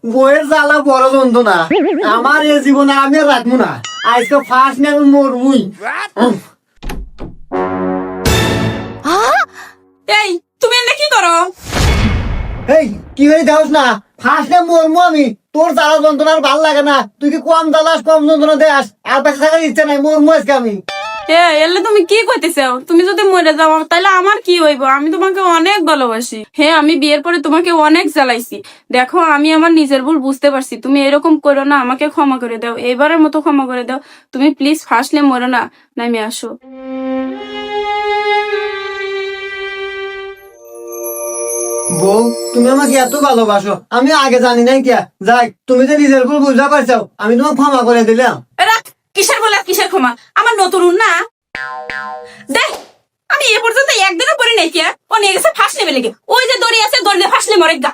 বইয়ের জ্বালা বড় যন্ত্রণা আমার এই জীবনে আমি আর রাখবো না আজকে ফার্স্ট নিয়ে আমি মরবুই এই তুমি এনে কি করো? এই কি হয়ে যাস না ফার্স্ট নিয়ে মরবো আমি তোর জ্বালা যন্ত্রণা আর ভালো লাগে না তুই কি কম জ্বালাস কম যন্ত্রণা দেস আর পাশে থাকার ইচ্ছা নাই মরবো আজকে আমি এলে তুমি কি কইতেছো? তুমি যদি মরে যাও তাহলে আমার কি হইব? আমি তোমাকে অনেক ভালোবাসি। হ্যাঁ, আমি বিয়ের পরে তোমাকে অনেক জ্বালাইছি। দেখো, আমি আমার নিজের ভুল বুঝতে পারছি। তুমি এরকম করো না, আমাকে ক্ষমা করে দাও, এবারের মতো ক্ষমা করে দাও। তুমি প্লিজ ফার্স্টলে মরো না, নামে আসো। বউ তুমি আমাকে এত ভালোবাসো আমি আগে জানি নাই কিয়া যাই তুমি যে নিজের ভুল বুঝা পারছো আমি তোমাকে ক্ষমা করে দিলাম রাখ, কিসের বলে কিসের ক্ষমা? আমার নতুন না দেখ, আমি এ পর্যন্ত একদিনও পড়ি নাই কে ও নিয়ে গেছে ফার্স্ট লেভেলে। ওই যে দড়ি আছে, দড়ি ফার্স্ট লে মরে গা।